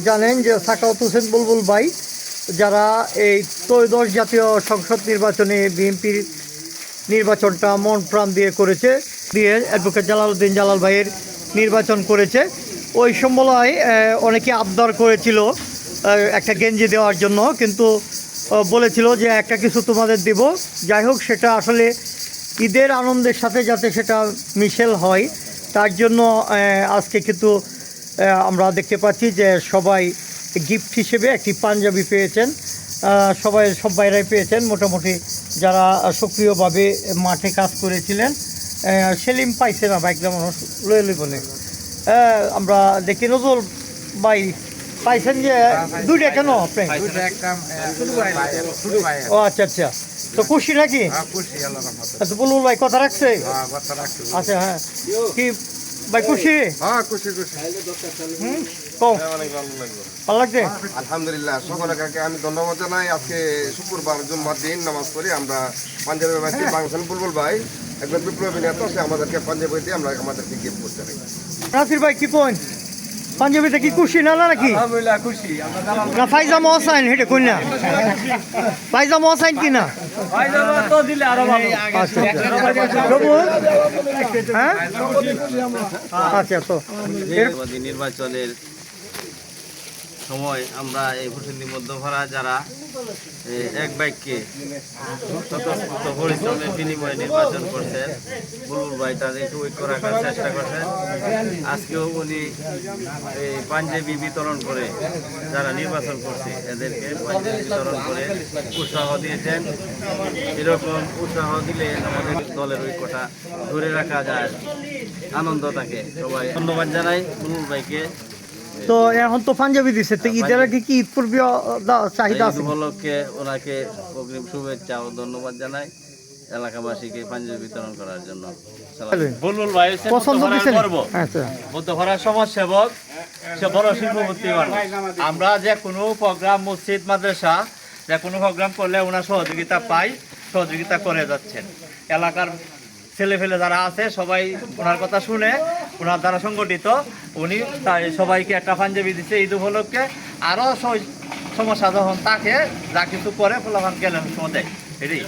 জানেন যে সাখাওয়াত হোসেন বুলবুল ভাই যারা এই ত্রয়োদশ জাতীয় সংসদ নির্বাচনে বিএনপির নির্বাচনটা মন প্রাণ দিয়ে করেছে, দিয়ে অ্যাডভোকেট জালালউদ্দিন জালাল ভাইয়ের নির্বাচন করেছে। ওই সময় অনেকে আবদার করেছিল একটা গেঞ্জি দেওয়ার জন্য, কিন্তু বলেছিল যে একটা কিছু তোমাদের দেব। যাই হোক, সেটা আসলে ঈদের আনন্দের সাথে যাতে সেটা মিশেল হয় তার জন্য আজকে কিন্তু আমরা দেখতে পাচ্ছি যে সবাই গিফট হিসেবে একটি পাঞ্জাবি পেয়েছেন। সব ভাইরাই পেয়েছেন, মোটামুটি যারা সক্রিয়ভাবে মাঠে কাজ করেছিলেন। সেলিম পাইছে না, বাইকটা মানুষ লয়ে বলে আমরা দেখি। নজরুল ভাই পাইছেন যে দুইটা কেন? ও আচ্ছা আচ্ছা, তো খুশি নাকি? আচ্ছা, বুলবুল ভাই কথা রাখছে? আচ্ছা, হ্যাঁ, কি ভাই খুশি? ভালো লাগছে? আলহামদুলিল্লাহ, সকলকে আমি ধন্যবাদ জানাই। আজকে শুক্রবার জুম্মার দিন নামাজ পড়ি আমরা পাঞ্জাবের ভাই বাংলাদেশের বুলবুল ভাই একজন বিপ্লবী নেতা, সে আমাদেরকে পাঞ্জাবি দিয়ে আমরা আমাদেরকে গিফট করতে পারি। নাসির ভাই কি কইন, পাঞ্জাবিতে কি খুশি না নাকি? আলহামদুলিল্লাহ খুশি। না পায়জামা অসাইন হেঁটে কই না? পায়জামা অসাইন কি না? পায়জামা তো দিলে আরো ভালো। আচ্ছা, হ্যাঁ, আচ্ছা। তো নির্বাচনের সময় আমরা এই ভূষণী মধ্যভাড়া যারা এক বাক্যে স্বতঃস্ফূর্ত পরিশ্রমের বিনিময়ে নির্বাচন করছেন, বুলবুল ভাই তাদের একটু ঐক্য রাখার চেষ্টা করছেন। আজকেও উনি পাঞ্জাবি বিতরণ করে যারা নির্বাচন করছে এদেরকে পাঞ্জাবি বিতরণ করে উৎসাহ দিয়েছেন। এরকম উৎসাহ দিলে আমাদের দলের ঐক্যটা ধরে রাখা যায়, আনন্দ থাকে। সবাই ধন্যবাদ জানাই বুলবুল ভাইকে। তো এখন তো পাঞ্জাবি দিচ্ছে, তো ঈদের আগে কি ঈদ পূর্বীয় চাহিদা আছে? উপলক্ষে ওনাকে অগ্রিম শুভেচ্ছা ও ধন্যবাদ জানাই এলাকাবাসীকে পাঞ্জাবি বিতরণ করার জন্য। বুলবুল ভাই পছন্দ করব মধ্যভরা সমাজ সেবক, সে বড় শিল্পপতি মানুষ। আমরা যে কোনো প্রোগ্রাম, মসজিদ মাদ্রাসা যে কোনো প্রোগ্রাম করলে ওনার সহযোগিতা পাই, সহযোগিতা করে যাচ্ছেন। এলাকার ছেলে ফেলে যারা আছে সবাই ওনার কথা শুনে ওনার দ্বারা সংগঠিত উনি তাই সবাইকে একটা পাঞ্জাবি দিচ্ছে ঈদ উপলক্ষে। আরও সমস্যা যখন তাকে যা কিছু করে ফলাফল গেলে সময় দেয়, এটাই।